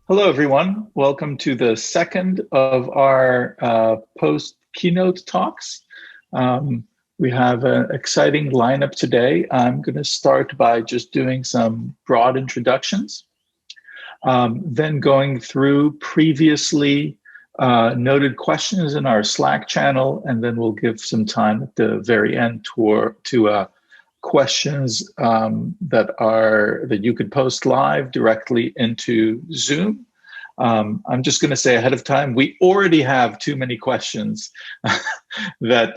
Hello, everyone. Welcome to the second of our post-keynote talks. We have an exciting lineup today. I'm going to start by just doing some broad introductions, then going through previously noted questions in our Slack channel, and then we'll give some time at the very end to questions that you could post live directly into Zoom. I'm just going to say ahead of time, we already have too many questions that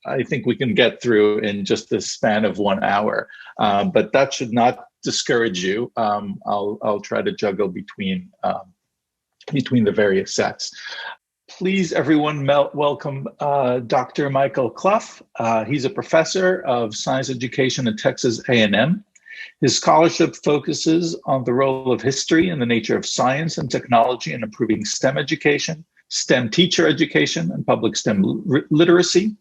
I think we can get through in just the span of 1 hour, but that should not discourage you. I'll try to juggle between the various sets. Please, everyone, welcome Dr. Michael Clough. He's a professor of science education at Texas A&M. His scholarship focuses on the role of history and the nature of science and technology in improving STEM education, STEM teacher education, and public STEM literacy,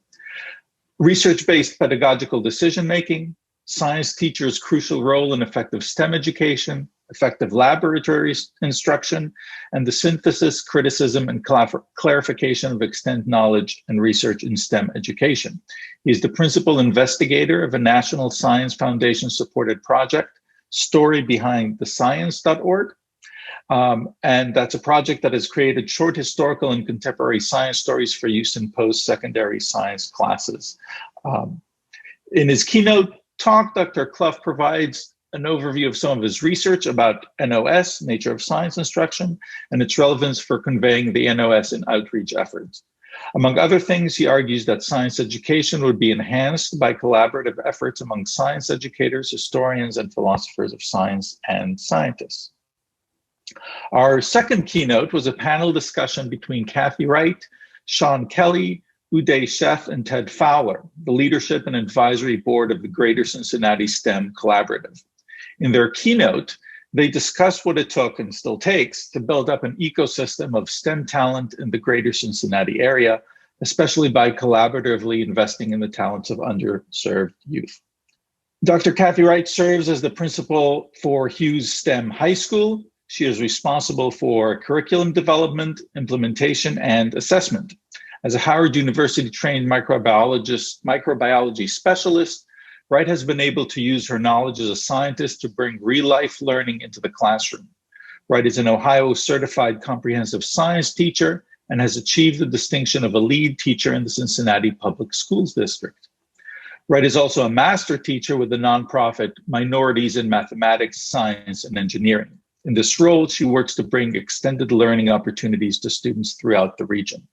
research-based pedagogical decision-making, science teachers' crucial role in effective STEM education, effective laboratory instruction, and the synthesis, criticism, and clarification of extant knowledge and research in STEM education. He's the principal investigator of a National Science Foundation-supported project, storybehindthescience.org. And that's a project that has created short historical and contemporary science stories for use in post-secondary science classes. In his keynote talk, Dr. Clough provides an overview of some of his research about NOS, nature of science instruction, and its relevance for conveying the NOS in outreach efforts. Among other things, he argues that science education would be enhanced by collaborative efforts among science educators, historians, and philosophers of science and scientists. Our second keynote was a panel discussion between Kathy Wright, Sean Kelley, Uday Sheth, and Ted Fowler, the leadership and advisory board of the Greater Cincinnati STEM Collaborative. In their keynote, they discussed what it took and still takes to build up an ecosystem of STEM talent in the Greater Cincinnati area, especially by collaboratively investing in the talents of underserved youth. Dr. Kathy Wright serves as the principal for Hughes STEM High School. She is responsible for curriculum development, implementation, and assessment. As a Howard University-trained microbiology specialist, Wright has been able to use her knowledge as a scientist to bring real-life learning into the classroom. Wright is an Ohio certified comprehensive science teacher and has achieved the distinction of a lead teacher in the Cincinnati Public Schools District. Wright is also a master teacher with the nonprofit Minorities in Mathematics, Science, and Engineering. In this role, she works to bring extended learning opportunities to students throughout the region.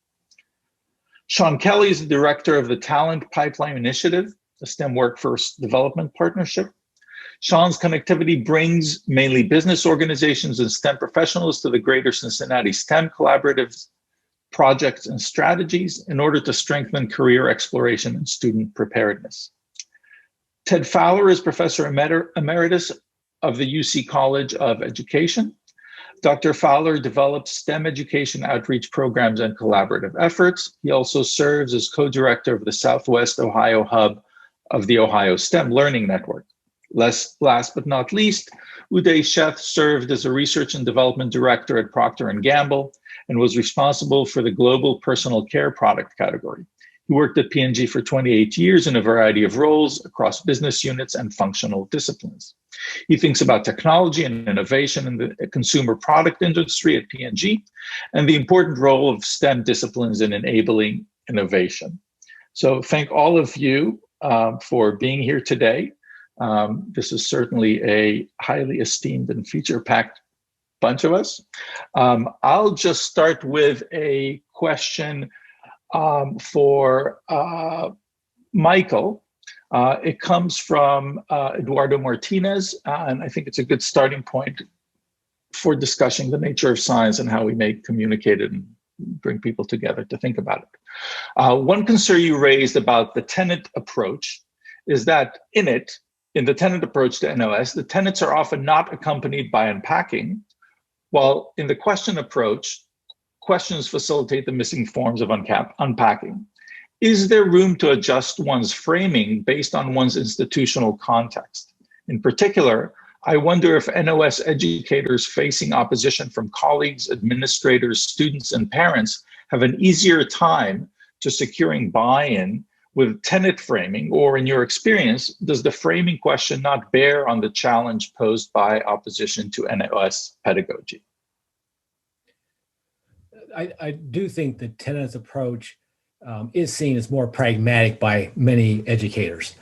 Sean Kelley is the director of the Talent Pipeline Initiative, a STEM workforce development partnership. Sean's connectivity brings mainly business organizations and STEM professionals to the Greater Cincinnati STEM Collaborative projects and strategies in order to strengthen career exploration and student preparedness. Ted Fowler is Professor Emeritus of the UC College of Education. Dr. Fowler develops STEM education outreach programs and collaborative efforts. He also serves as co-director of the Southwest Ohio Hub of the Ohio STEM Learning Network. Last but not least, Uday Sheth served as a research and development director at Procter & Gamble and was responsible for the global personal care product category. He worked at P&G for 28 years in a variety of roles across business units and functional disciplines. He thinks about technology and innovation in the consumer product industry at P&G and the important role of STEM disciplines in enabling innovation. So thank all of you for being here today. This is certainly a highly esteemed and feature-packed bunch of us. I'll just start with a question for Michael. It comes from Eduardo Martinez, and I think it's a good starting point for discussing the nature of science and how we may communicate it and bring people together to think about it. One concern you raised about the tenet approach is that in the tenet approach to NOS, the tenets are often not accompanied by unpacking, while in the question approach, questions facilitate the missing forms of unpacking. Is there room to adjust one's framing based on one's institutional context? In particular, I wonder if NOS educators facing opposition from colleagues, administrators, students, and parents have an easier time to securing buy-in with tenet framing, or in your experience, does the framing question not bear on the challenge posed by opposition to NOS pedagogy? I do think the tenet's approach is seen as more pragmatic by many educators.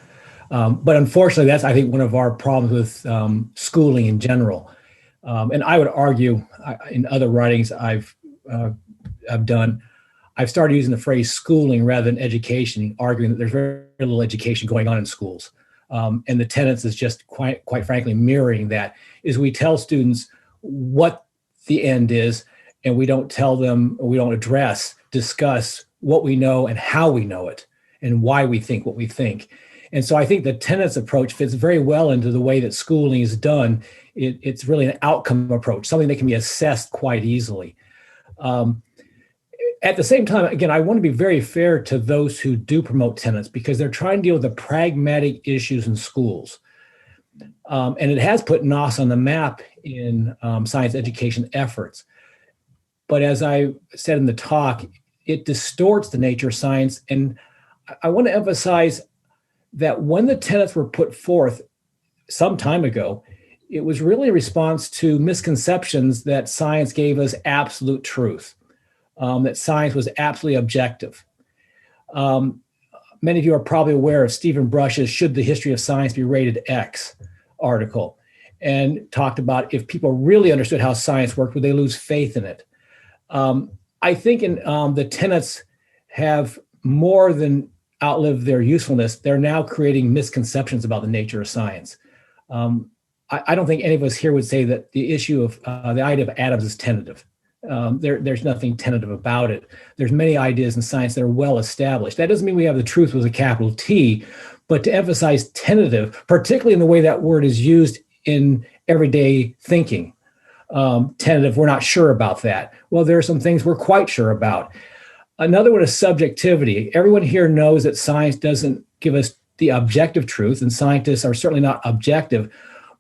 But unfortunately, that's, I think, one of our problems with schooling in general. And I would argue in other writings I've done, I've started using the phrase schooling rather than education, arguing that there's very little education going on in schools. And the tenets is just quite frankly mirroring that, is we tell students what the end is, and we don't tell them, we don't discuss what we know and how we know it and why we think what we think. And so I think the tenets approach fits very well into the way that schooling is done. It's really an outcome approach, something that can be assessed quite easily. At the same time, again, I want to be very fair to those who do promote tenets, because they're trying to deal with the pragmatic issues in schools. And it has put NOS on the map in science education efforts. But as I said in the talk, it distorts the nature of science. And I want to emphasize that when the tenets were put forth some time ago, it was really a response to misconceptions that science gave us absolute truth, that science was absolutely objective. Many of you are probably aware of Stephen Brush's "Should the History of Science Be Rated X" article, and talked about if people really understood how science worked, would they lose faith in it? I think the tenets have more than outlived their usefulness. They're now creating misconceptions about the nature of science. I don't think any of us here would say that the issue of the idea of atoms is tentative. There's nothing tentative about it. There's many ideas in science that are well established. That doesn't mean we have the truth with a capital T, but to emphasize tentative, particularly in the way that word is used in everyday thinking. Tentative, we're not sure about that. Well, there are some things we're quite sure about. Another one is subjectivity. Everyone here knows that science doesn't give us the objective truth, and scientists are certainly not objective.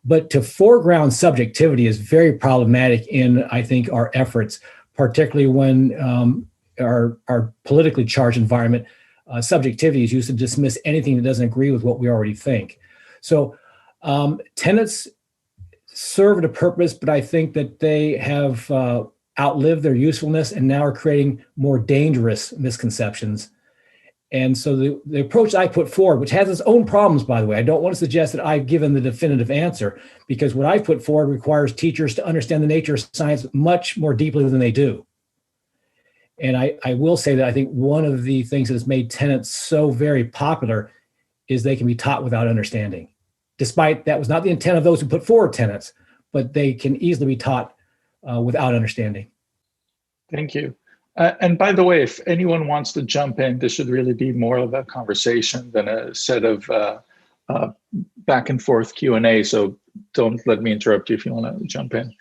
But to foreground subjectivity is very problematic in, I think, our efforts, particularly when our politically charged environment, subjectivity is used to dismiss anything that doesn't agree with what we already think. So tenets served a purpose, but I think that they have outlived their usefulness and now are creating more dangerous misconceptions. And so the approach I put forward, which has its own problems, by the way, I don't want to suggest that I've given the definitive answer, because what I've put forward requires teachers to understand the nature of science much more deeply than they do. And I will say that I think one of the things that has made tenets so very popular is they can be taught without understanding. Despite that was not the intent of those who put forward tenets, but they can easily be taught without understanding. Thank you. And by the way, if anyone wants to jump in, this should really be more of a conversation than a set of back and forth Q&A. So don't let me interrupt you if you want to jump in.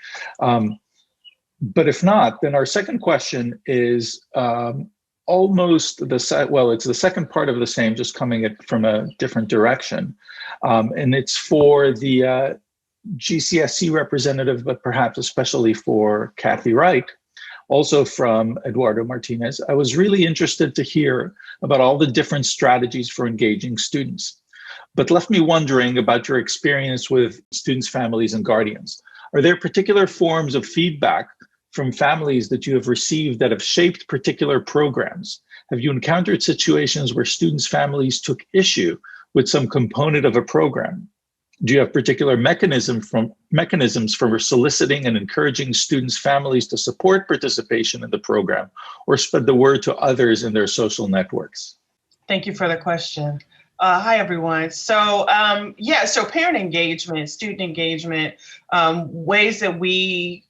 But if not, then our second question is almost it's the second part of the same, just coming from a different direction. And it's for the GCSC representative, but perhaps especially for Kathy Wright, also from Eduardo Martinez. I was really interested to hear about all the different strategies for engaging students, but left me wondering about your experience with students, families, and guardians. Are there particular forms of feedback from families that you have received that have shaped particular programs? Have you encountered situations where students' families took issue with some component of a program? Do you have particular mechanisms for soliciting and encouraging students' families to support participation in the program or spread the word to others in their social networks? Thank you for the question. Hi, everyone. So so parent engagement, student engagement, ways that we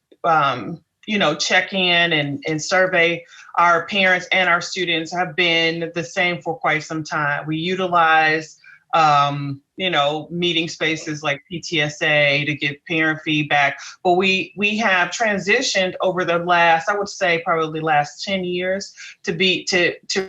check in and survey our parents and our students have been the same for quite some time. We utilize meeting spaces like PTSA to get parent feedback. But we have transitioned over the last, I would say probably last 10 years to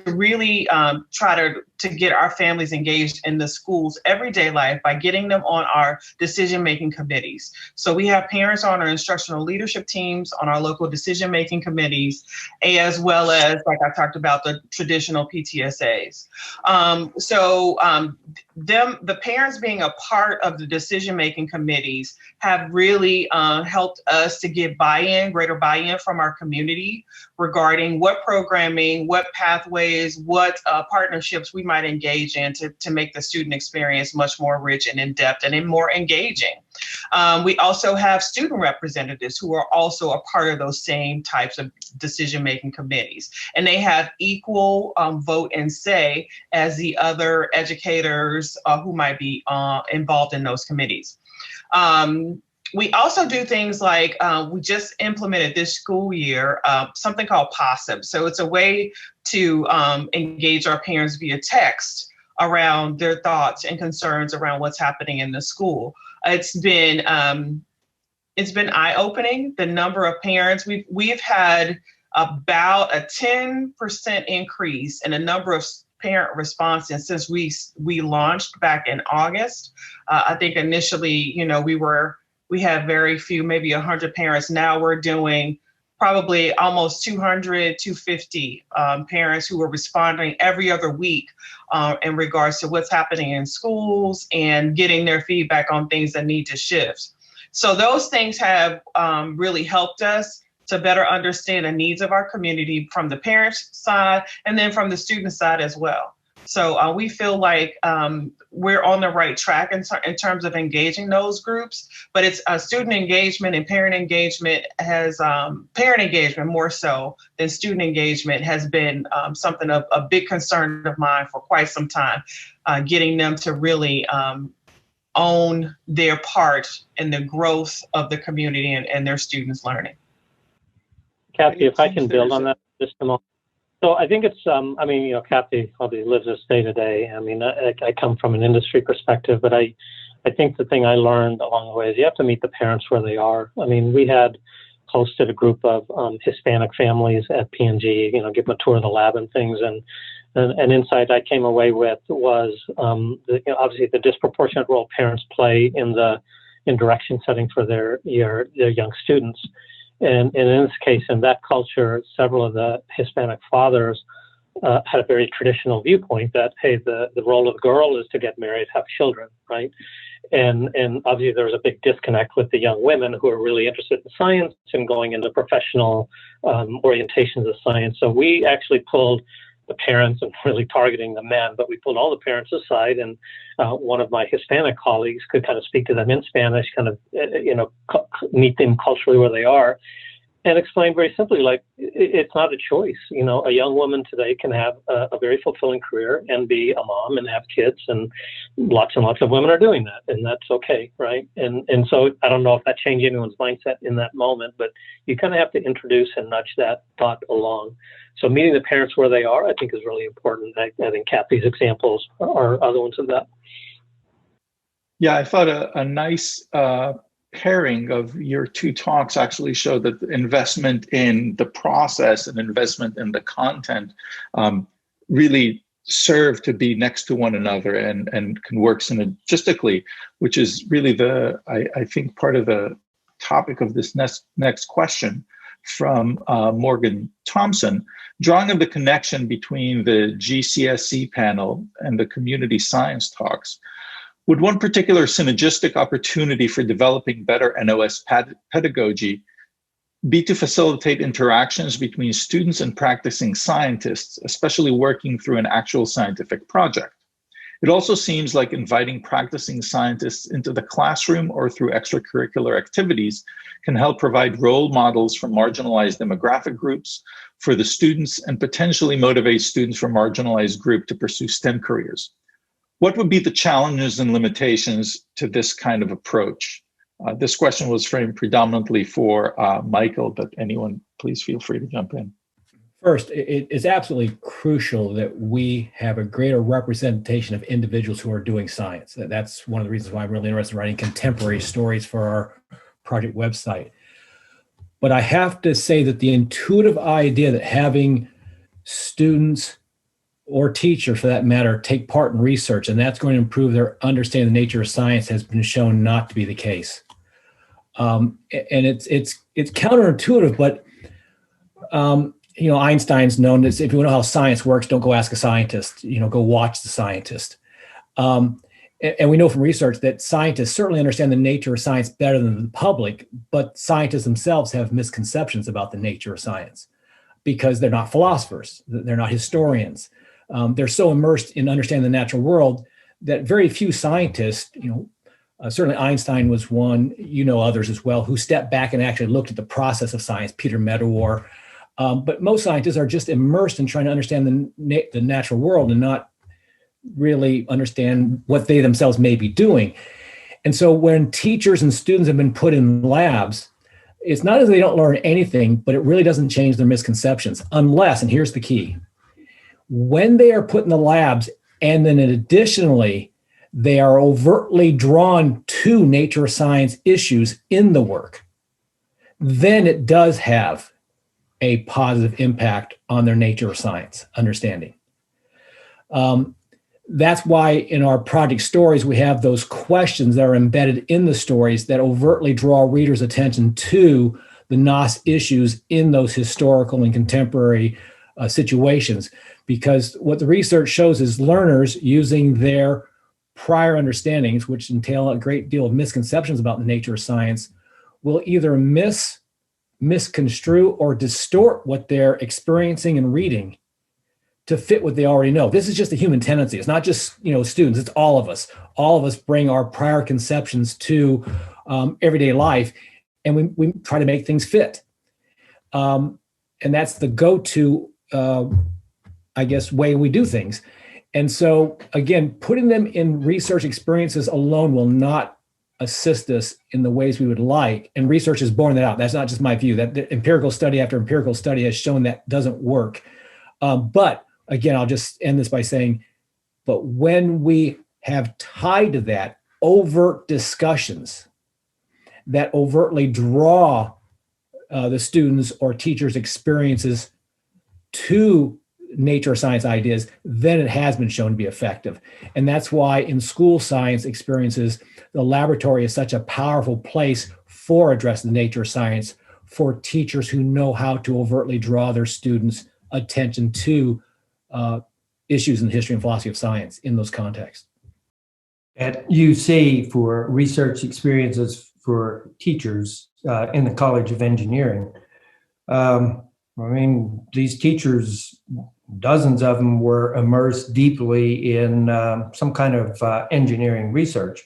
really try to get our families engaged in the school's everyday life by getting them on our decision-making committees. So we have parents on our instructional leadership teams, on our local decision-making committees, as well as, like I talked about, the traditional PTSAs. The parents being a part of the decision-making committees have really helped us to get greater buy-in from our community regarding what programming, what pathways, what partnerships we might engage in to make the student experience much more rich and in-depth and more engaging. We also have student representatives who are also a part of those same types of decision-making committees, and they have equal vote and say as the other educators who might be involved in those committees. We also do things like we just implemented this school year something called POSSIP. So it's a way to engage our parents via text around their thoughts and concerns around what's happening in the school. It's been eye-opening. The number of parents we've had about a 10% increase in the number of parent responses since we launched back in August. I think initially, we had very few, maybe 100 parents. Now we're doing probably almost 200, 250 parents who are responding every other week in regards to what's happening in schools and getting their feedback on things that need to shift. So those things have really helped us to better understand the needs of our community from the parents' side and then from the student side as well. So we feel like we're on the right track in terms of engaging those groups, but it's student engagement and parent engagement parent engagement more so than student engagement has been something of a big concern of mine for quite some time, getting them to really own their part in the growth of the community and their students' learning. Kathy, if I can build on that just a moment. So I think it's, Kathy probably lives this day to day. I mean, I come from an industry perspective, but I think the thing I learned along the way is you have to meet the parents where they are. I mean, we had hosted a group of Hispanic families at P&G, give them a tour of the lab and things. And an insight I came away with was obviously the disproportionate role parents play in direction setting for their young students. And in this case, in that culture, several of the Hispanic fathers had a very traditional viewpoint that, hey, the role of the girl is to get married, have children, right? And obviously there was a big disconnect with the young women who are really interested in science and going into professional orientations of science. So we actually pulled the parents and really targeting the men, but we pulled all the parents aside, and one of my Hispanic colleagues could kind of speak to them in Spanish, kind of, meet them culturally where they are, and explain very simply, like, it's not a choice. A young woman today can have a very fulfilling career and be a mom and have kids, and lots of women are doing that, and that's okay, right? And so I don't know if that changed anyone's mindset in that moment, but you kind of have to introduce and nudge that thought along. So meeting the parents where they are, I think, is really important. I think Kathy's examples are other ones of that. Yeah, I thought a nice pairing of your two talks actually showed that the investment in the process and investment in the content really serve to be next to one another and can work synergistically, which is really I think part of the topic of this next question from Morgan Thompson, drawing on the connection between the GCSC panel and the community science talks. Would one particular synergistic opportunity for developing better NOS pedagogy be to facilitate interactions between students and practicing scientists, especially working through an actual scientific project? It also seems like inviting practicing scientists into the classroom or through extracurricular activities can help provide role models for marginalized demographic groups for the students and potentially motivate students from marginalized groups to pursue STEM careers. What would be the challenges and limitations to this kind of approach? This question was framed predominantly for Michael, but anyone, please feel free to jump in. First, it is absolutely crucial that we have a greater representation of individuals who are doing science. That's one of the reasons why I'm really interested in writing contemporary stories for our project website. But I have to say that the intuitive idea that having students or teachers, for that matter, take part in research, and that's going to improve their understanding of the nature of science, has been shown not to be the case. And it's counterintuitive, but Einstein's known as, if you know how science works, don't go ask a scientist, go watch the scientist. And we know from research that scientists certainly understand the nature of science better than the public, but scientists themselves have misconceptions about the nature of science because they're not philosophers, they're not historians. They're so immersed in understanding the natural world that very few scientists, certainly Einstein was one, others as well, who stepped back and actually looked at the process of science, Peter Medawar. But most scientists are just immersed in trying to understand the natural world and not really understand what they themselves may be doing. And so when teachers and students have been put in labs, it's not as they don't learn anything, but it really doesn't change their misconceptions unless, and here's the key, when they are put in the labs and then additionally, they are overtly drawn to nature of science issues in the work, then it does have a positive impact on their nature of science understanding. That's why in our project stories, we have those questions that are embedded in the stories that overtly draw readers' attention to the NOS issues in those historical and contemporary situations. Because what the research shows is learners using their prior understandings, which entail a great deal of misconceptions about the nature of science, will either misconstrue or distort what they're experiencing and reading to fit what they already know. This is just a human tendency. It's not just students, it's all of us. All of us bring our prior conceptions to everyday life, and we try to make things fit. And that's the go-to, way we do things. And so again, putting them in research experiences alone will not assist us in the ways we would like. And research has borne that out. That's not just my view. That the empirical study after empirical study has shown that doesn't work. But again, I'll just end this by saying, but when we have tied to that overt discussions that overtly draw the students or teachers' experiences to nature science ideas, then it has been shown to be effective. And that's why in school science experiences, the laboratory is such a powerful place for addressing the nature of science for teachers who know how to overtly draw their students' attention to issues in the history and philosophy of science in those contexts. At UC, for research experiences for teachers in the College of Engineering, these teachers, dozens of them were immersed deeply in some kind of engineering research.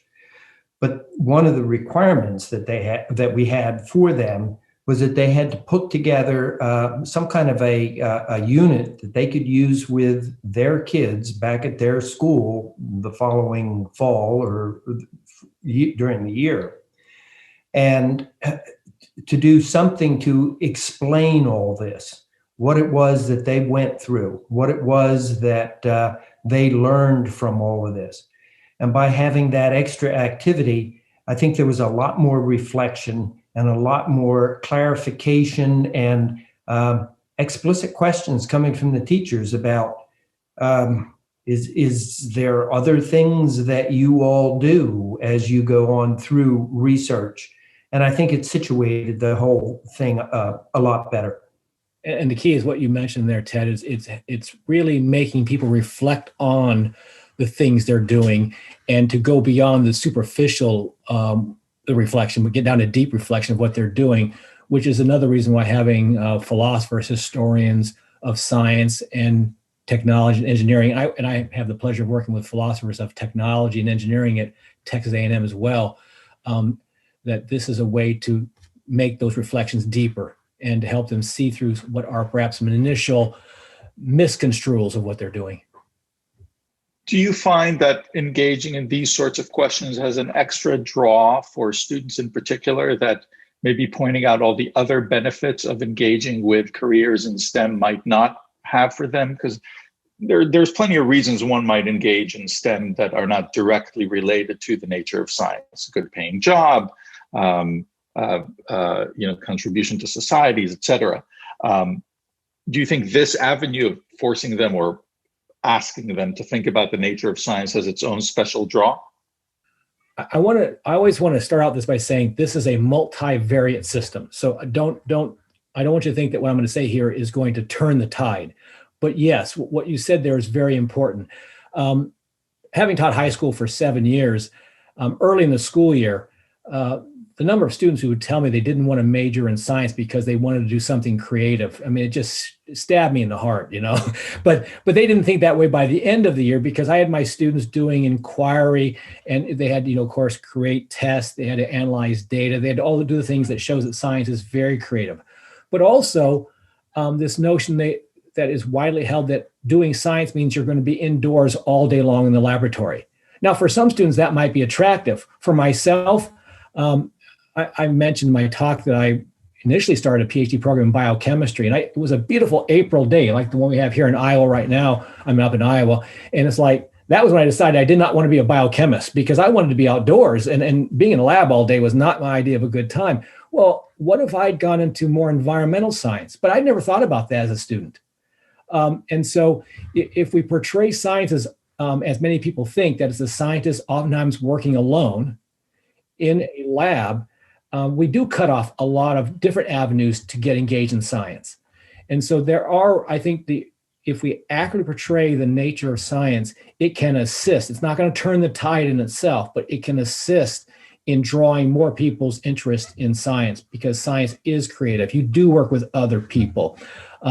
But one of the requirements that we had for them was that they had to put together some kind of a unit that they could use with their kids back at their school the following fall or during the year. And to do something to explain all this, what it was that they went through, what it was that they learned from all of this. And by having that extra activity, I think there was a lot more reflection and a lot more clarification and explicit questions coming from the teachers about, is there other things that you all do as you go on through research? And I think it situated the whole thing a lot better. And the key is what you mentioned there, Ted, is it's really making people reflect on the things they're doing and to go beyond the superficial the reflection, but get down to deep reflection of what they're doing, which is another reason why having philosophers, historians of science and technology and engineering, and I have the pleasure of working with philosophers of technology and engineering at Texas A&M as well, that this is a way to make those reflections deeper and to help them see through what are perhaps some initial misconstruals of what they're doing. Do you find that engaging in these sorts of questions has an extra draw for students in particular, that maybe pointing out all the other benefits of engaging with careers in STEM might not have for them, because there's plenty of reasons one might engage in STEM that are not directly related to the nature of science. A good paying job, contribution to societies, et cetera. Do you think this avenue of forcing them or asking them to think about the nature of science has its own special draw? I always want to start out this by saying this is a multivariate system. So I don't want you to think that what I'm going to say here is going to turn the tide. But yes, what you said there is very important. Having taught high school for 7 years, early in the school year, the number of students who would tell me they didn't want to major in science because they wanted to do something creative, I mean, it just stabbed me in the heart, but they didn't think that way by the end of the year, because I had my students doing inquiry, and they had, of course, create tests, they had to analyze data, they had all to do the things that shows that science is very creative. But also this notion that is widely held that doing science means you're going to be indoors all day long in the laboratory. Now, for some students, that might be attractive. For myself, I mentioned in my talk that I initially started a PhD program in biochemistry, and it was a beautiful April day, like the one we have here in Iowa right now. I'm up in Iowa, and it's like, that was when I decided I did not want to be a biochemist, because I wanted to be outdoors, and being in a lab all day was not my idea of a good time. Well, what if I'd gone into more environmental science? But I'd never thought about that as a student. And so if we portray science as many people think, that it's a scientist oftentimes working alone in a lab, we do cut off a lot of different avenues to get engaged in science. And so there are, I think, if we accurately portray the nature of science, it can assist. It's not going to turn the tide in itself, but it can assist in drawing more people's interest in science, because science is creative. You do work with other people.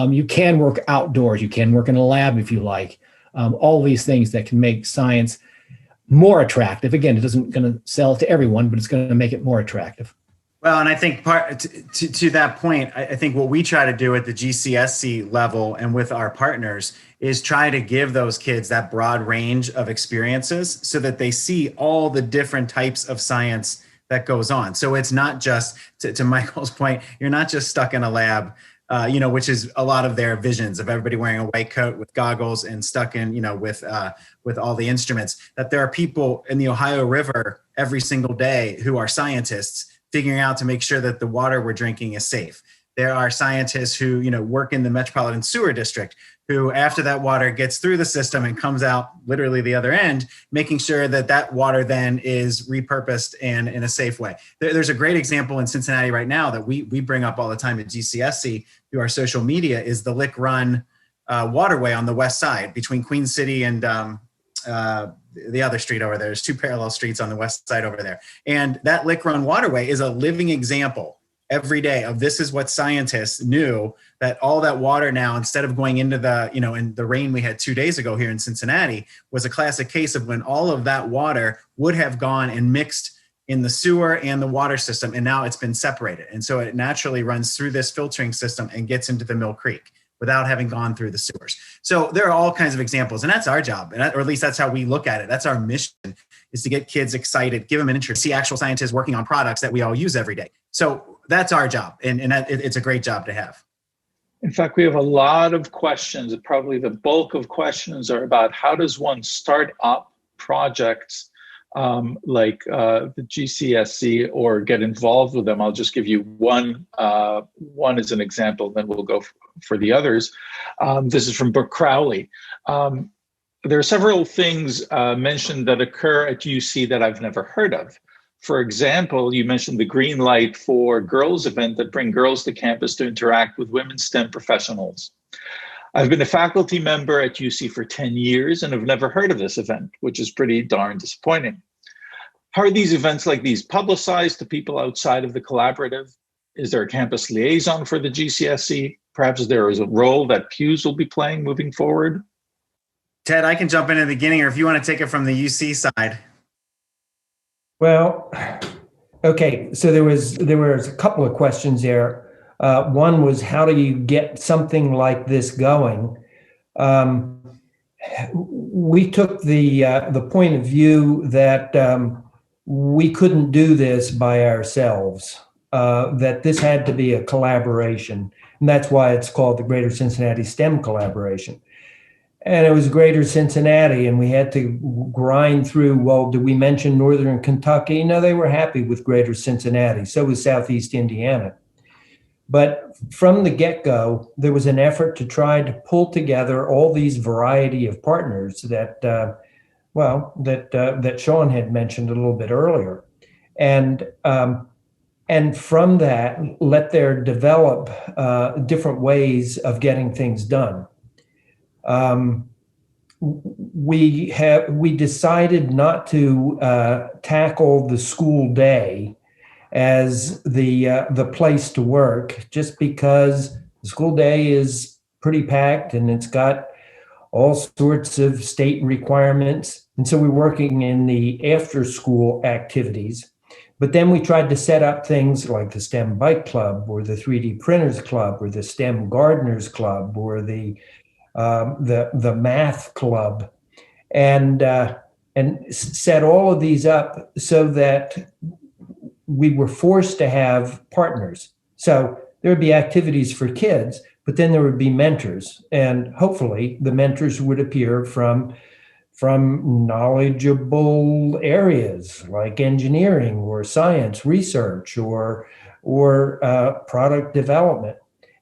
You can work outdoors. You can work in a lab if you like. All these things that can make science more attractive. Again, it isn't going to sell to everyone, but it's going to make it more attractive. Well, and I think to that point, I think what we try to do at the GCSC level and with our partners is try to give those kids that broad range of experiences so that they see all the different types of science that goes on. So it's not just, to Michael's point, you're not just stuck in a lab, which is a lot of their visions of everybody wearing a white coat with goggles and stuck in, with all the instruments, that there are people in the Ohio River every single day who are scientists figuring out to make sure that the water we're drinking is safe. There are scientists who, work in the Metropolitan Sewer District who, after that water gets through the system and comes out literally the other end, making sure that that water then is repurposed and in a safe way. There's a great example in Cincinnati right now that we bring up all the time at GCSC through our social media, is the Lick Run waterway on the west side between Queen City and the other street over there. There's two parallel streets on the west side over there. And that Lick Run waterway is a living example every day of this is what scientists knew, that all that water now, instead of going into the, in the rain we had 2 days ago here in Cincinnati, was a classic case of when all of that water would have gone and mixed in the sewer and the water system. And now it's been separated. And so it naturally runs through this filtering system and gets into the Mill Creek without having gone through the sewers. So there are all kinds of examples, and that's our job, or at least that's how we look at it. That's our mission, is to get kids excited, give them an interest, see actual scientists working on products that we all use every day. So that's our job, and it's a great job to have. In fact, we have a lot of questions. Probably the bulk of questions are about how does one start up projects like the GCSC or get involved with them. I'll just give you one as an example, then we'll go for the others. This is from Brooke Crowley. There are several things mentioned that occur at UC that I've never heard of. For example, you mentioned the Green Light for Girls event that bring girls to campus to interact with women STEM professionals. I've been a faculty member at UC for 10 years and have never heard of this event, which is pretty darn disappointing. How are these events like these publicized to people outside of the collaborative? Is there a campus liaison for the GCSC? Perhaps there is a role that Pews will be playing moving forward? Ted, I can jump in at the beginning, or if you want to take it from the UC side. Well, okay, so there was a couple of questions there. One was, how do you get something like this going? We took the point of view that we couldn't do this by ourselves. that this had to be a collaboration. And that's why it's called the Greater Cincinnati STEM Collaboration. And it was Greater Cincinnati, and we had to grind through, well, did we mention Northern Kentucky? No, they were happy with Greater Cincinnati. So was Southeast Indiana. But from the get-go, there was an effort to try to pull together all these variety of partners that, that Sean had mentioned a little bit earlier. And from that, let there develop different ways of getting things done. We decided not to tackle the school day as the place to work, just because the school day is pretty packed and it's got all sorts of state requirements. And so we're working in the after school activities. But then we tried to set up things like the STEM Bike Club or the 3D Printers Club or the STEM Gardeners Club or the Math Club, and set all of these up so that we were forced to have partners. So there would be activities for kids, but then there would be mentors, and hopefully the mentors would appear from knowledgeable areas like engineering or science research or product development,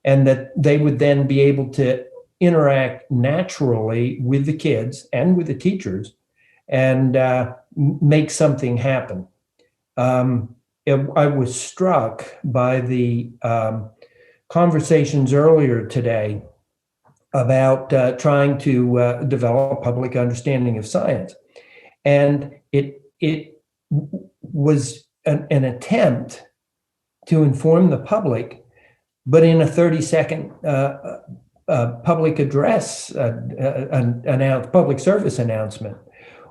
and that they would then be able to interact naturally with the kids and with the teachers and make something happen. I was struck by the conversations earlier today about trying to develop public understanding of science. And it was an attempt to inform the public, but in a 30-second public address, public service announcement,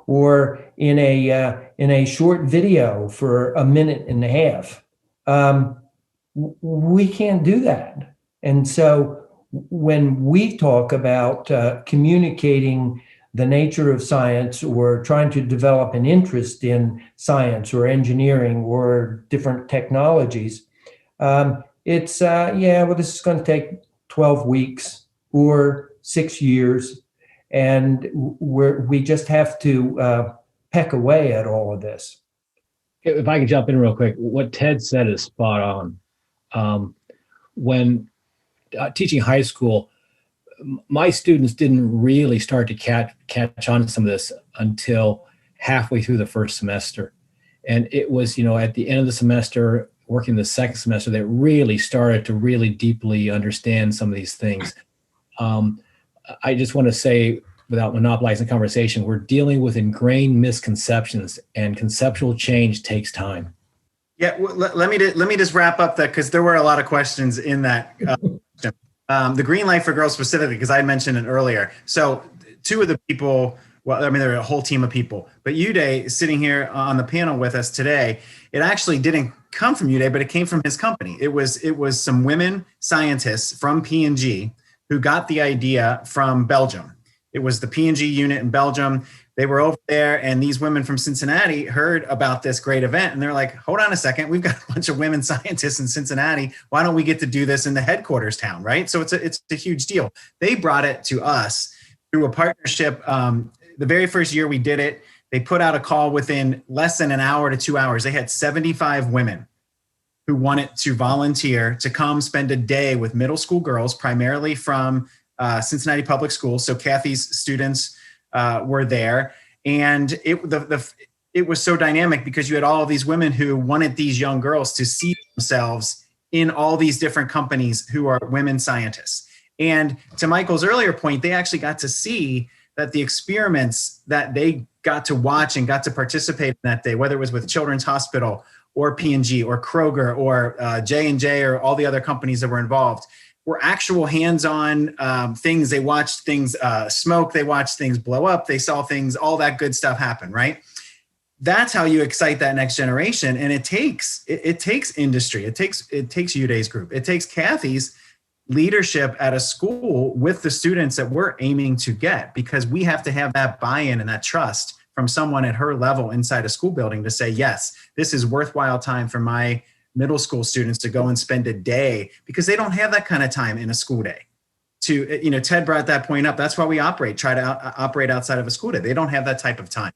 or in a short video for a minute and a half. We can't do that. And so when we talk about communicating the nature of science or trying to develop an interest in science or engineering or different technologies, it's, this is going to take 12 weeks or 6 years. And we just have to peck away at all of this. If I can jump in real quick, what Ted said is spot on. When teaching high school, my students didn't really start to catch on to some of this until halfway through the first semester. And it was, at the end of the semester, working the second semester, that really started to really deeply understand some of these things. I just want to say, without monopolizing the conversation, we're dealing with ingrained misconceptions, and conceptual change takes time. Yeah, well, let me just wrap up that, because there were a lot of questions in that. The green light for girls specifically, because I mentioned it earlier. So two of the people, there were a whole team of people, but Uday sitting here on the panel with us today, it actually didn't come from Uday, but it came from his company. It was some women scientists from P&G who got the idea from Belgium. It was the P&G unit in Belgium. They were over there, and these women from Cincinnati heard about this great event, and they're like, hold on a second, we've got a bunch of women scientists in Cincinnati. Why don't we get to do this in the headquarters town, right? So it's a huge deal. They brought it to us through a partnership. The very first year we did it, they put out a call within less than an hour to 2 hours. They had 75 women who wanted to volunteer to come spend a day with middle school girls, primarily from Cincinnati Public Schools. So Kathy's students were there, and it was so dynamic because you had all of these women who wanted these young girls to see themselves in all these different companies who are women scientists. And to Michael's earlier point, they actually got to see that the experiments that they got to watch and got to participate in that day, whether it was with Children's Hospital or P&G or Kroger or J&J or all the other companies that were involved, were actual hands-on things. They watched things smoke, they watched things blow up, they saw things, all that good stuff happen, right? That's how you excite that next generation. And it takes industry, it takes Uday's group, it takes Kathy's leadership at a school with the students that we're aiming to get, because we have to have that buy-in and that trust from someone at her level inside a school building to say, yes, this is worthwhile time for my middle school students to go and spend a day because they don't have that kind of time in a school day. Ted brought that point up. That's why we try to operate outside of a school day. They don't have that type of time.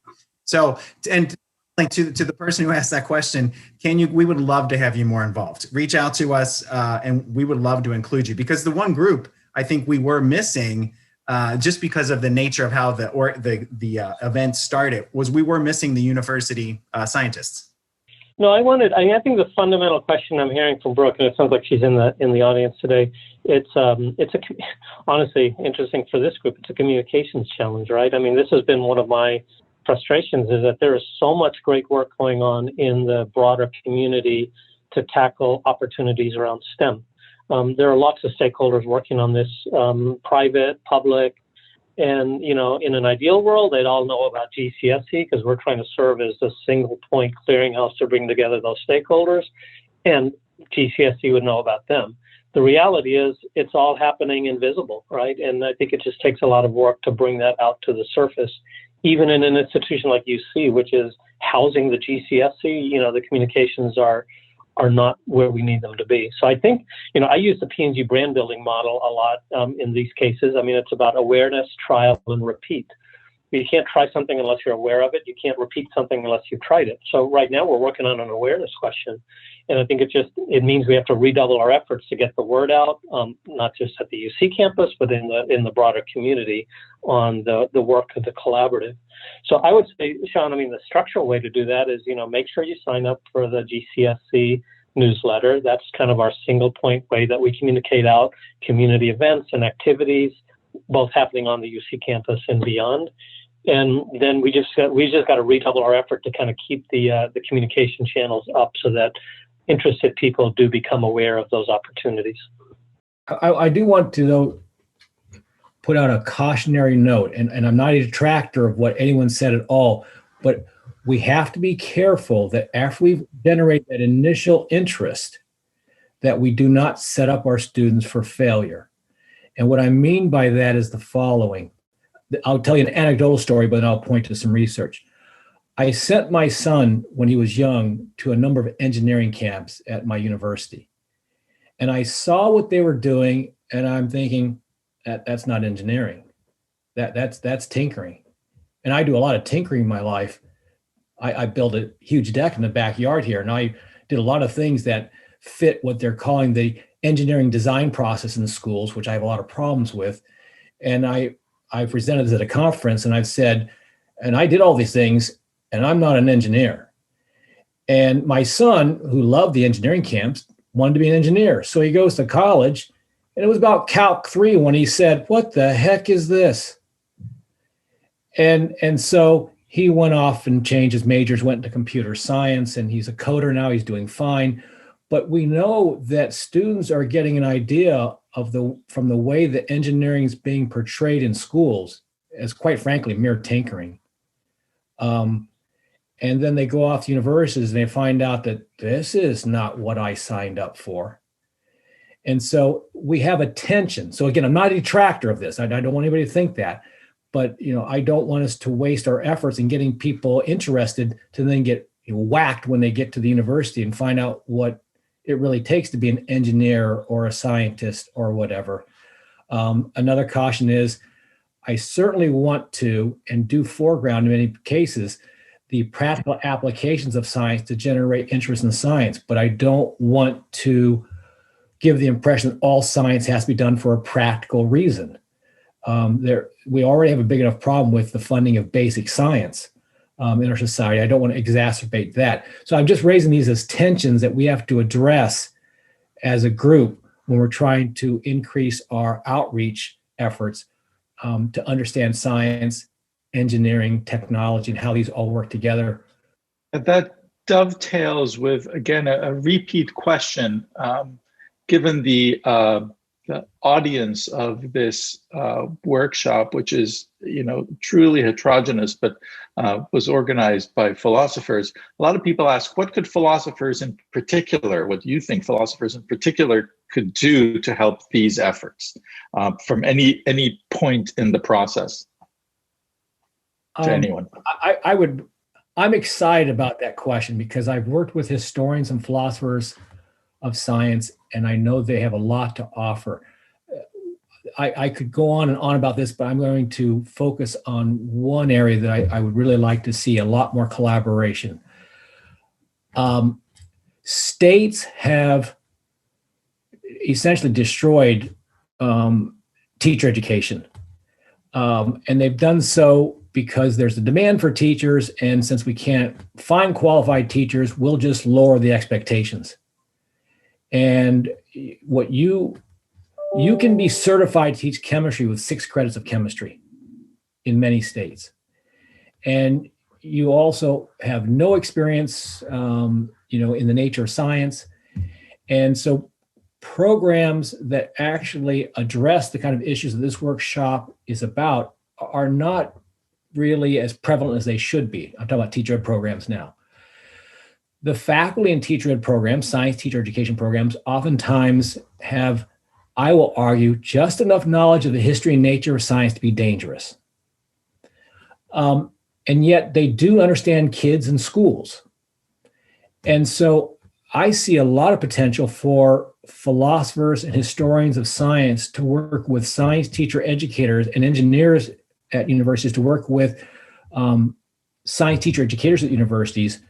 So, and like to the person who asked that question, we would love to have you more involved. Reach out to us and we would love to include you, because the one group I think we were missing just because of the nature of how the event started was we were missing the university scientists. No, I think the fundamental question I'm hearing from Brooke, and it sounds like she's in the audience today, it's honestly interesting for this group. It's a communications challenge, right? I mean, this has been one of my frustrations, is that there is so much great work going on in the broader community to tackle opportunities around STEM. There are lots of stakeholders working on this, private, public, and, in an ideal world, they'd all know about GCSC because we're trying to serve as a single point clearinghouse to bring together those stakeholders, and GCSC would know about them. The reality is it's all happening invisible, right? And I think it just takes a lot of work to bring that out to the surface, even in an institution like UC, which is housing the GCSC. The communications are not where we need them to be. So I think, I use the P&G brand building model a lot in these cases. I mean, it's about awareness, trial, and repeat. You can't try something unless you're aware of it. You can't repeat something unless you've tried it. So right now we're working on an awareness question. And I think it means we have to redouble our efforts to get the word out, not just at the UC campus, but in the broader community on the work of the collaborative. So I would say, Sean, the structural way to do that is, make sure you sign up for the GCSC newsletter. That's kind of our single point way that we communicate out community events and activities, both happening on the UC campus and beyond. And then we just got to redouble our effort to kind of keep the communication channels up so that interested people do become aware of those opportunities. I do want to put out a cautionary note, and I'm not a detractor of what anyone said at all, but we have to be careful that after we generate that initial interest, that we do not set up our students for failure. And what I mean by that is the following. I'll tell you an anecdotal story, but then I'll point to some research. I sent my son when he was young to a number of engineering camps at my university. And I saw what they were doing, and I'm thinking, that's not engineering. That's tinkering. And I do a lot of tinkering in my life. I built a huge deck in the backyard here, and I did a lot of things that fit what they're calling the engineering design process in the schools, which I have a lot of problems with. And I presented this at a conference, and I've said, and I did all these things, and I'm not an engineer. And my son, who loved the engineering camps, wanted to be an engineer. So he goes to college, and it was about Calc 3 when he said, what the heck is this? And so he went off and changed his majors, went into computer science, and he's a coder now. He's doing fine. But we know that students are getting an idea from the way that engineering is being portrayed in schools as, quite frankly, mere tinkering. And then they go off to universities and they find out that this is not what I signed up for. And so we have a tension. So again, I'm not a detractor of this. I don't want anybody to think that. But I don't want us to waste our efforts in getting people interested to then get whacked when they get to the university and find out what it really takes to be an engineer or a scientist or whatever. Another caution is I certainly want to, and do foreground in many cases, the practical applications of science to generate interest in science, but I don't want to give the impression that all science has to be done for a practical reason. We already have a big enough problem with the funding of basic science in our society. I don't want to exacerbate that. So I'm just raising these as tensions that we have to address as a group when we're trying to increase our outreach efforts to understand science, engineering, technology, and how these all work together. That dovetails with, again, a repeat question, given the audience of this workshop, which is, truly heterogeneous, but was organized by philosophers. A lot of people ask, what do you think philosophers in particular could do to help these efforts from any point in the process? To anyone? I'm excited about that question because I've worked with historians and philosophers of science, and I know they have a lot to offer. I could go on and on about this, but I'm going to focus on one area that I would really like to see a lot more collaboration. States have essentially destroyed teacher education. And they've done so because there's a demand for teachers, and since we can't find qualified teachers, we'll just lower the expectations. And what you can be certified to teach chemistry with 6 credits of chemistry in many states. And you also have no experience, in the nature of science. And so programs that actually address the kind of issues that this workshop is about are not really as prevalent as they should be. I'm talking about teacher ed programs now. The faculty and teacher ed programs, science teacher education programs, oftentimes have, I will argue, just enough knowledge of the history and nature of science to be dangerous. And yet they do understand kids and schools. And so I see a lot of potential for philosophers and historians of science to work with science teacher educators and engineers at universities, to work with science teacher educators at universities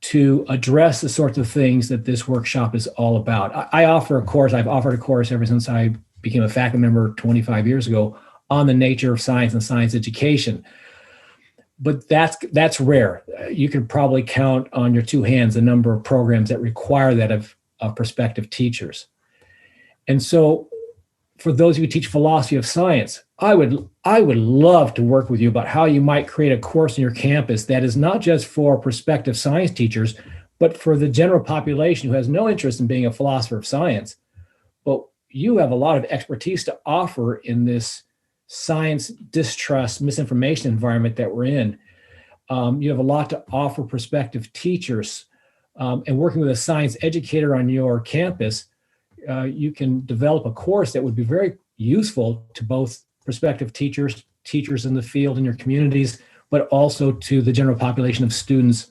to address the sorts of things that this workshop is all about. I offer a course, I've offered a course ever since I became a faculty member 25 years ago on the nature of science and science education. But that's rare. You could probably count on your 2 hands the number of programs that require that of prospective teachers. And so for those of you who teach philosophy of science, I would love to work with you about how you might create a course on your campus that is not just for prospective science teachers, but for the general population who has no interest in being a philosopher of science. But you have a lot of expertise to offer in this science distrust, misinformation environment that we're in. You have a lot to offer prospective teachers, and working with a science educator on your campus, you can develop a course that would be very useful to both prospective teachers, teachers in the field in your communities, but also to the general population of students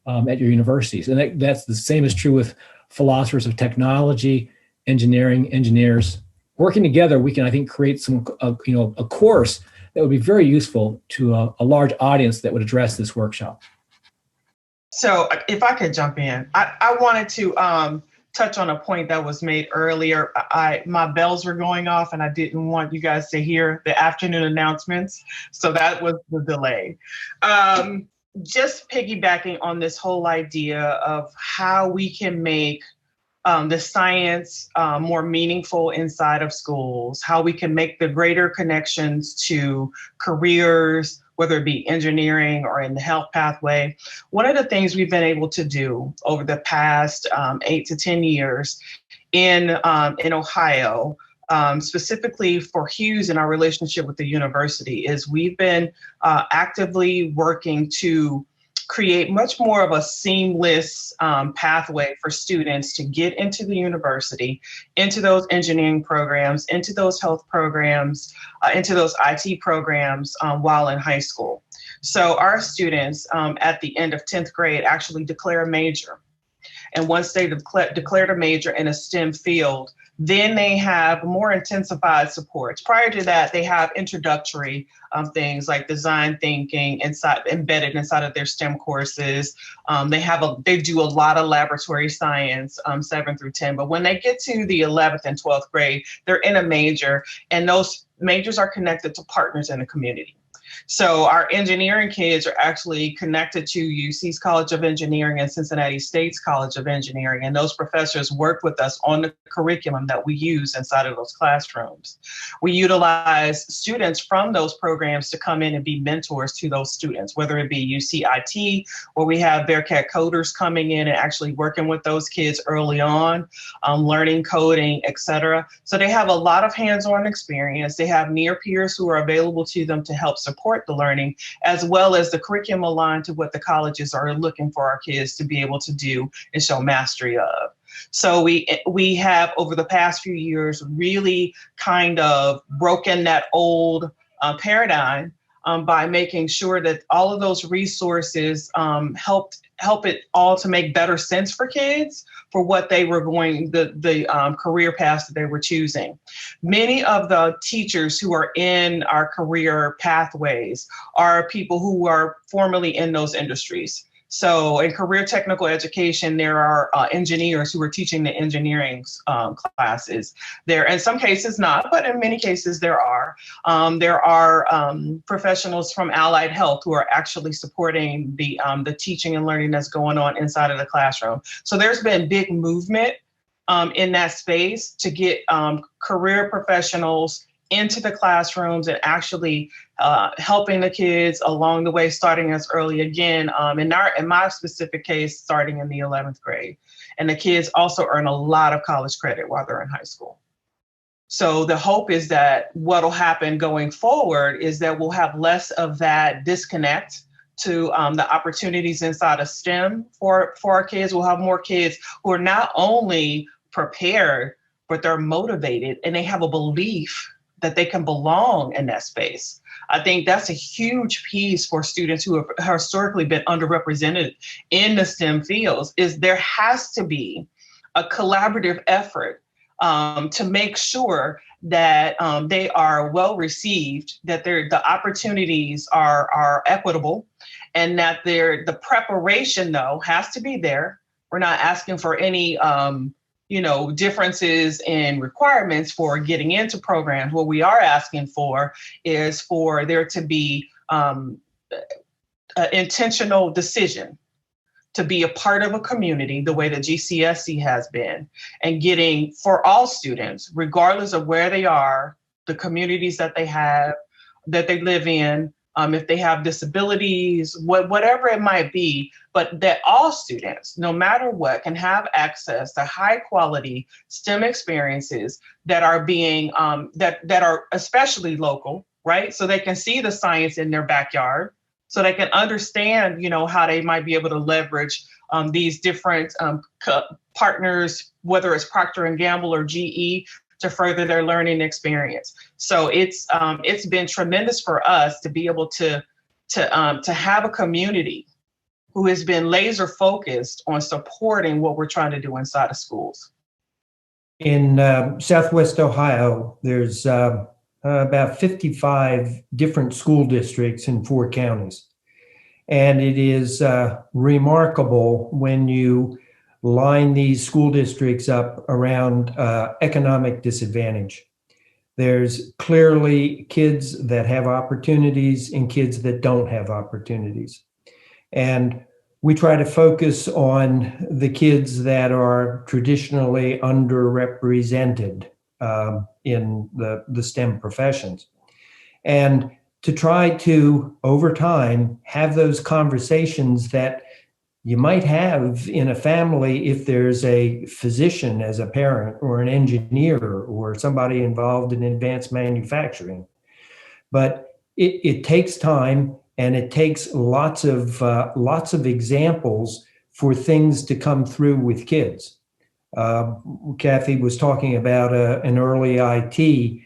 at your universities. And that's the same is true with philosophers of technology, engineering, engineers. Working together, we can, I think, create a course that would be very useful to a large audience that would address this workshop. So if I could jump in, I wanted to touch on a point that was made earlier. My bells were going off and I didn't want you guys to hear the afternoon announcements. So that was the delay. Just piggybacking on this whole idea of how we can make the science more meaningful inside of schools, how we can make the greater connections to careers, whether it be engineering or in the health pathway. One of the things we've been able to do over the past 8 to 10 years in Ohio, specifically for Hughes and our relationship with the university, is we've been actively working to create much more of a seamless pathway for students to get into the university, into those engineering programs, into those health programs, into those IT programs while in high school. So our students at the end of 10th grade actually declare a major. And once they declared a major in a STEM field, then they have more intensified supports. Prior to that, they have introductory things like design thinking embedded inside of their STEM courses. They do a lot of laboratory science, 7 through 10. But when they get to the 11th and 12th grade, they're in a major, and those majors are connected to partners in the community. So our engineering kids are actually connected to UC's College of Engineering and Cincinnati State's College of Engineering, and those professors work with us on the curriculum that we use inside of those classrooms. We utilize students from those programs to come in and be mentors to those students, whether it be UCIT, where we have Bearcat coders coming in and actually working with those kids early on, learning coding, etc. So they have a lot of hands-on experience. They have near peers who are available to them to help support the learning, as well as the curriculum aligned to what the colleges are looking for our kids to be able to do and show mastery of. So we have, over the past few years, really kind of broken that old paradigm by making sure that all of those resources help it all to make better sense for kids for what they were going, the career paths that they were choosing. Many of the teachers who are in our career pathways are people who are formerly in those industries. So in career technical education, there are engineers who are teaching the engineering classes. There, in some cases not, but in many cases there are. There are professionals from allied health who are actually supporting the teaching and learning that's going on inside of the classroom. So there's been big movement in that space to get career professionals into the classrooms and actually helping the kids along the way, starting as early again, in my specific case, starting in the 11th grade. And the kids also earn a lot of college credit while they're in high school. So the hope is that what'll happen going forward is that we'll have less of that disconnect to the opportunities inside of STEM for our kids. We'll have more kids who are not only prepared, but they're motivated and they have a belief that they can belong in that space. I think that's a huge piece for students who have historically been underrepresented in the STEM fields, is there has to be a collaborative effort to make sure that they are well received, that the opportunities are equitable, and that the preparation though has to be there. We're not asking for any differences in requirements for getting into programs. What we are asking for is for there to be an intentional decision to be a part of a community the way that GCSC has been, and getting, for all students, regardless of where they are, the communities that they have, that they live in, if they have disabilities, whatever it might be, but that all students, no matter what, can have access to high quality STEM experiences that are being, that are especially local, right? So they can see the science in their backyard, so they can understand, how they might be able to leverage these different partners, whether it's Procter & Gamble or GE, to further their learning experience. So it's been tremendous for us to be able to have a community who has been laser focused on supporting what we're trying to do inside of schools. In Southwest Ohio, there's about 55 different school districts in 4 counties. And it is remarkable when you line these school districts up around economic disadvantage. There's clearly kids that have opportunities and kids that don't have opportunities. And we try to focus on the kids that are traditionally underrepresented in the STEM professions. And to try to, over time, have those conversations that you might have in a family if there's a physician as a parent, or an engineer, or somebody involved in advanced manufacturing. But it takes time, and it takes lots of examples for things to come through with kids. Kathy was talking about an early IT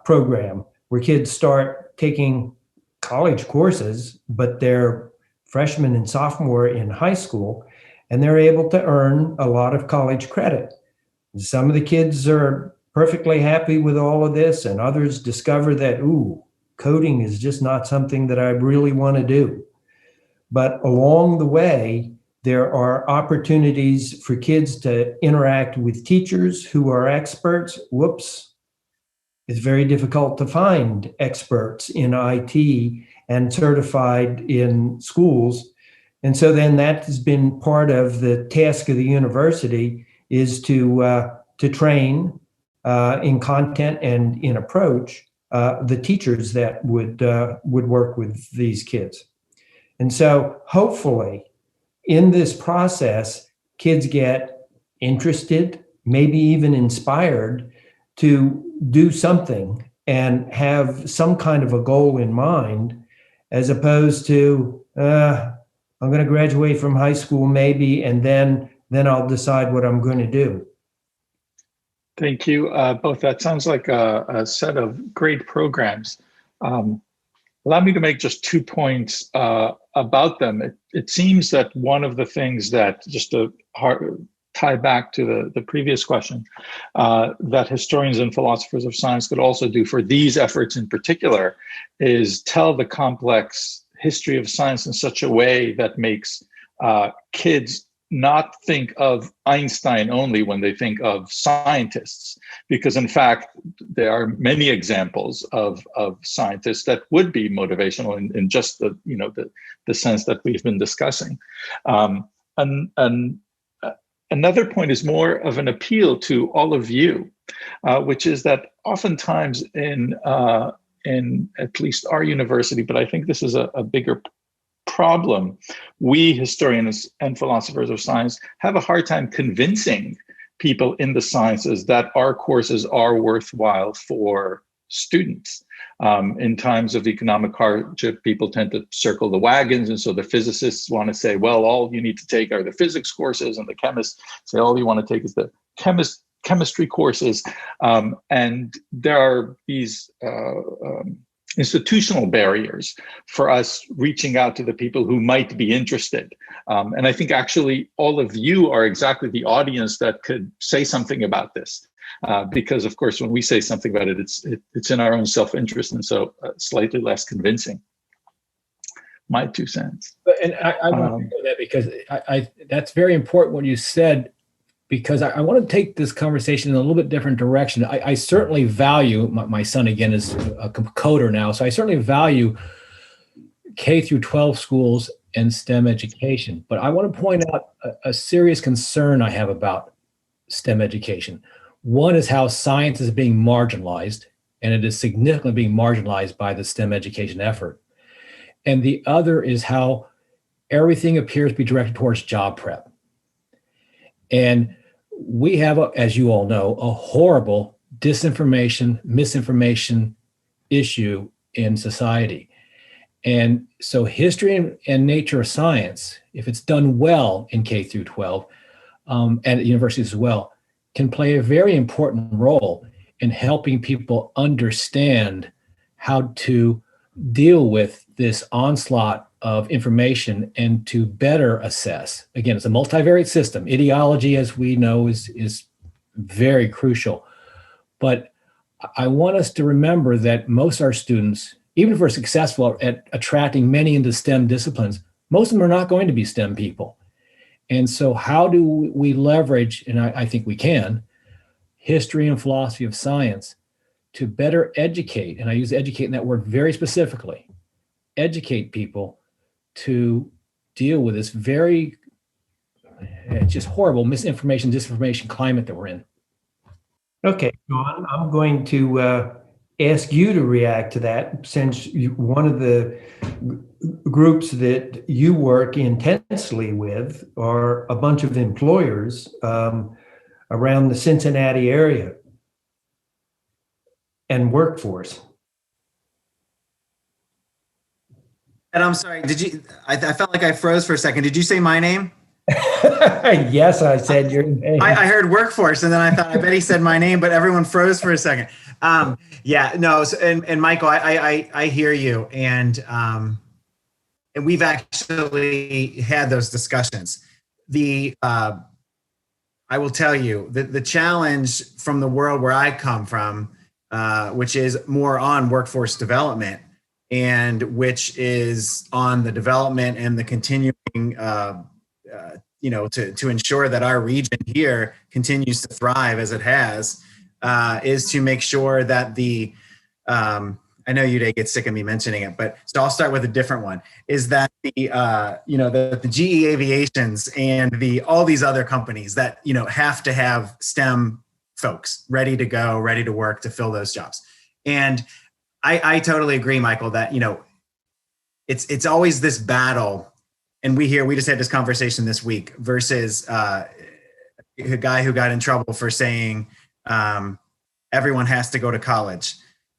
program where kids start taking college courses, but they're freshman and sophomore in high school, and they're able to earn a lot of college credit. Some of the kids are perfectly happy with all of this, and others discover that, coding is just not something that I really want to do. But along the way, there are opportunities for kids to interact with teachers who are experts. It's very difficult to find experts in IT and certified in schools. And so then that has been part of the task of the university, is to train in content and in approach the teachers that would work with these kids. And so hopefully in this process, kids get interested, maybe even inspired to do something and have some kind of a goal in mind, as opposed to, I'm going to graduate from high school maybe, and then I'll decide what I'm going to do. Thank you both. That sounds like a set of great programs. Allow me to make just 2 points about them. It seems that one of the things that, just to tie back to the previous question, that historians and philosophers of science could also do for these efforts in particular is tell the complex history of science in such a way that makes kids not think of Einstein only when they think of scientists, because in fact, there are many examples of scientists that would be motivational in just the sense that we've been discussing. And another point is more of an appeal to all of you, which is that oftentimes in at least our university, but I think this is a bigger problem, we historians and philosophers of science have a hard time convincing people in the sciences that our courses are worthwhile for students. In times of economic hardship, people tend to circle the wagons, and so the physicists want to say, well, all you need to take are the physics courses, and the chemists say all you want to take is the chemistry courses. And there are these institutional barriers for us reaching out to the people who might be interested. And I think actually all of you are exactly the audience that could say something about this. Because of course, when we say something about it, it's in our own self-interest, and so slightly less convincing. My 2 cents. And I want to say that because I that's very important what you said, because I want to take this conversation in a little bit different direction. I certainly value, my son again is a coder now, so I certainly value K-12 schools and STEM education. But I want to point out a serious concern I have about STEM education. One is how science is being marginalized, and it is significantly being marginalized by the STEM education effort. And the other is how everything appears to be directed towards job prep. And we have, as you all know, a horrible disinformation, misinformation issue in society. And so history and nature of science, if it's done well in K through 12, and at universities as well, can play a very important role in helping people understand how to deal with this onslaught of information and to better assess. Again, it's a multivariate system. Ideology, as we know, is very crucial. But I want us to remember that most of our students, even if we're successful at attracting many into STEM disciplines, most of them are not going to be STEM people. And so how do we leverage, and I think we can, history and philosophy of science to better educate, and I use educate in that word very specifically, educate people to deal with this very just horrible misinformation, disinformation climate that we're in. Okay, John, I'm going to ask you to react to that, since one of the groups that you work intensely with are a bunch of employers around the Cincinnati area and workforce. And I'm sorry, I felt like I froze for a second. Did you say my name? Yes, I said your name. I heard workforce, and then I thought, I bet he said my name, but everyone froze for a second. Yeah, no, and Michael, I hear you. And we've actually had those discussions. I will tell you that the challenge from the world where I come from, which is more on workforce development, and which is on the development and the continuing, to ensure that our region here continues to thrive as it has, is to make sure that I know Uday gets sick of me mentioning it, but so I'll start with a different one, is that the GE Aviations and all these other companies that, have to have STEM folks ready to go, ready to work to fill those jobs. And I totally agree, Michael, that, it's always this battle. And we just had this conversation this week versus a guy who got in trouble for saying everyone has to go to college.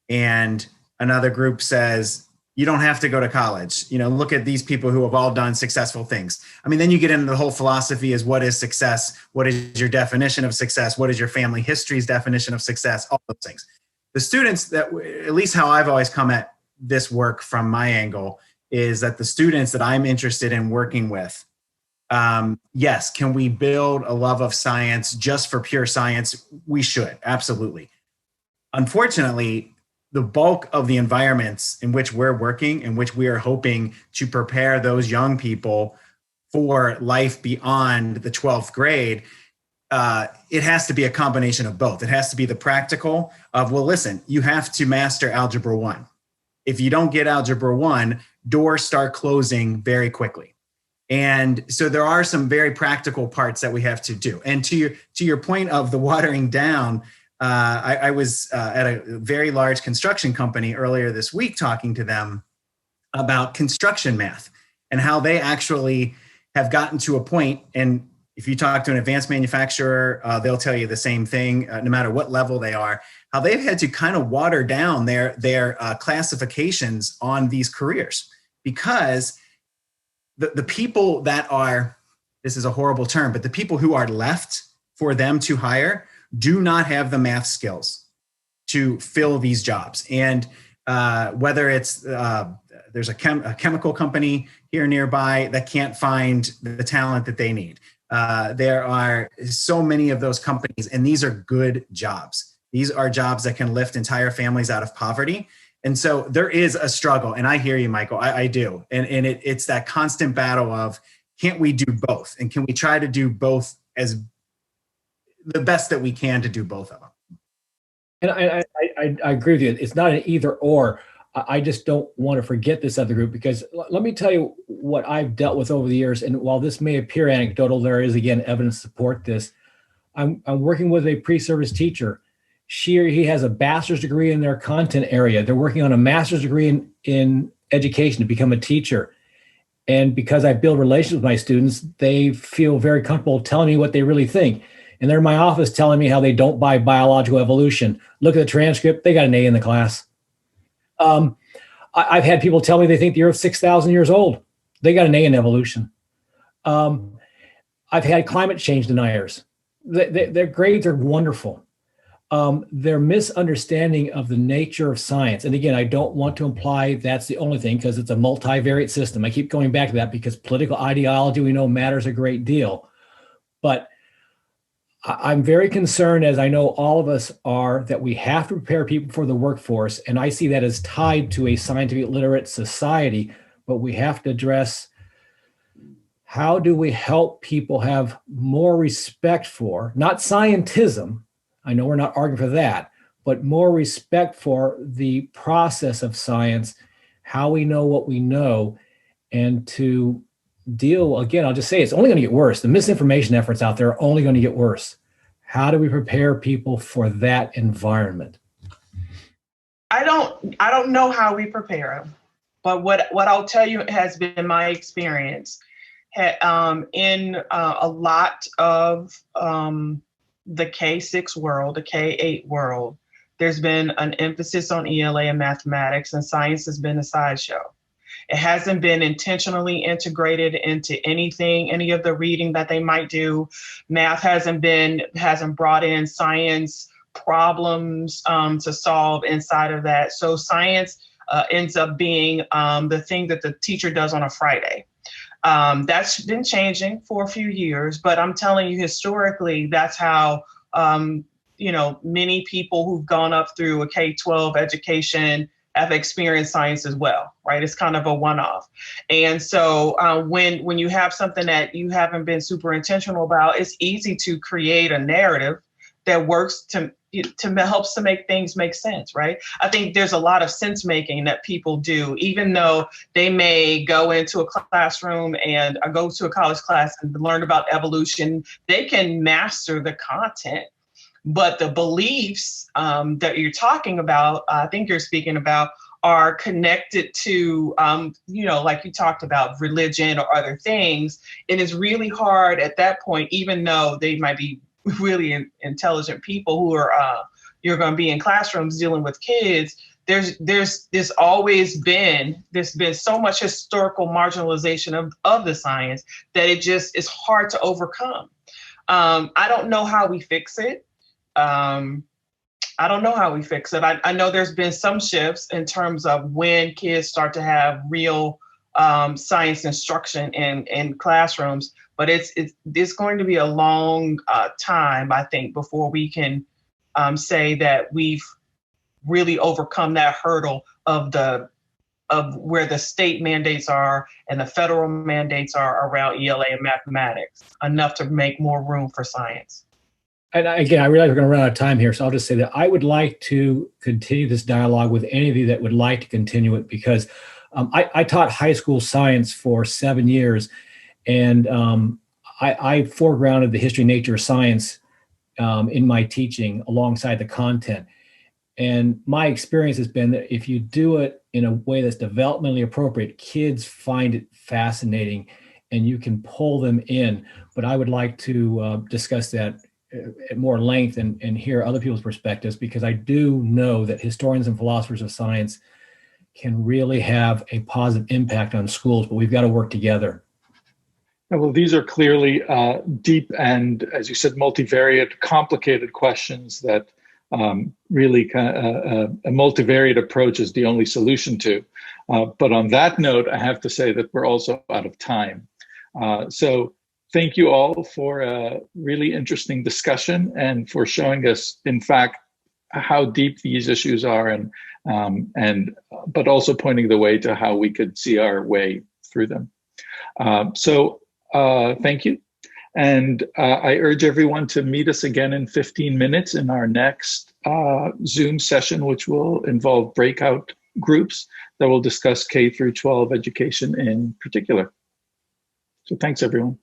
And another group says, you don't have to go to college. Look at these people who have all done successful things. I mean, then you get into the whole philosophy is what is success? What is your definition of success? What is your family history's definition of success? All those things. The students that, at least how I've always come at this work from my angle is that the students that I'm interested in working with, yes, can we build a love of science just for pure science? We should, absolutely. Unfortunately, the bulk of the environments in which we're working, in which we are hoping to prepare those young people for life beyond the 12th grade, it has to be a combination of both. It has to be the practical of, well, listen, you have to master Algebra 1. If you don't get Algebra 1, doors start closing very quickly. And so there are some very practical parts that we have to do. And to your point of the watering down, I was at a very large construction company earlier this week talking to them about construction math and how they actually have gotten to a point, and if you talk to an advanced manufacturer, they'll tell you the same thing, no matter what level they are, how they've had to kind of water down their classifications on these careers, because the people that are, this is a horrible term, but the people who are left for them to hire do not have the math skills to fill these jobs. And whether it's, there's a chemical company here nearby that can't find the talent that they need. There are so many of those companies, and these are good jobs. These are jobs that can lift entire families out of poverty. And so there is a struggle, and I hear you, Michael, I do. And it's that constant battle of, can't we do both? And can we try to do both as the best that we can to do both of them? And I agree with you. It's not an either or. I just don't want to forget this other group, because let me tell you what I've dealt with over the years. And while this may appear anecdotal, there is, again, evidence to support this. I'm working with a pre-service teacher. She or he has a bachelor's degree in their content area. They're working on a master's degree in education to become a teacher. And because I build relationships with my students, they feel very comfortable telling me what they really think. And they're in my office telling me how they don't buy biological evolution. Look at the transcript. They got an A in the class. I've had people tell me they think the Earth's 6,000 years old. They got an A in evolution. I've had climate change deniers. Their grades are wonderful. Their misunderstanding of the nature of science. And again, I don't want to imply that's the only thing, because it's a multivariate system. I keep going back to that because political ideology, we know, matters a great deal. But I'm very concerned, as I know all of us are, that we have to prepare people for the workforce. And I see that as tied to a scientific literate society. But we have to address, how do we help people have more respect for, not scientism, I know we're not arguing for that, but more respect for the process of science, how we know what we know, and to deal, again, I'll just say, it's only going to get worse. The misinformation efforts out there are only going to get worse. How do we prepare people for that environment? I don't know how we prepare them, but what I'll tell you has been my experience in a lot of the K-6 world, the K-8 world. There's been an emphasis on ELA and mathematics, and science has been a sideshow. It hasn't been intentionally integrated into anything, any of the reading that they might do. Math hasn't brought in science problems to solve inside of that. So science ends up being the thing that the teacher does on a Friday. That's been changing for a few years, but I'm telling you, historically, that's how, many people who've gone up through a K-12 education have experienced science as well, right? It's kind of a one-off. And so when you have something that you haven't been super intentional about, it's easy to create a narrative that works to helps to make things make sense, right? I think there's a lot of sense making that people do, even though they may go into a classroom and go to a college class and learn about evolution. They can master the content, but the beliefs that you're talking about, I think you're speaking about, are connected to, like you talked about, religion or other things. And it's really hard at that point, even though they might be really intelligent people who are you're going to be in classrooms dealing with kids. There's always been so much historical marginalization of the science that it just is hard to overcome. I don't know how we fix it. I don't know how we fix it. I know there's been some shifts in terms of when kids start to have real science instruction in classrooms, but it's going to be a long time, I think, before we can say that we've really overcome that hurdle of where the state mandates are and the federal mandates are around ELA and mathematics, enough to make more room for science. And again, I realize we're going to run out of time here, so I'll just say that I would like to continue this dialogue with any of you that would like to continue it, because I taught high school science for 7 years, and I foregrounded the history, nature, of science in my teaching alongside the content. And my experience has been that if you do it in a way that's developmentally appropriate, kids find it fascinating and you can pull them in. But I would like to discuss that at more length and hear other people's perspectives, because I do know that historians and philosophers of science can really have a positive impact on schools, but we've got to work together. Well, these are clearly deep and, as you said, multivariate, complicated questions that really a multivariate approach is the only solution to. But on that note, I have to say that we're also out of time. So thank you all for a really interesting discussion and for showing us, in fact, how deep these issues are, but also pointing the way to how we could see our way through them. Thank you. And I urge everyone to meet us again in 15 minutes in our next Zoom session, which will involve breakout groups that will discuss K through 12 education in particular. So thanks, everyone.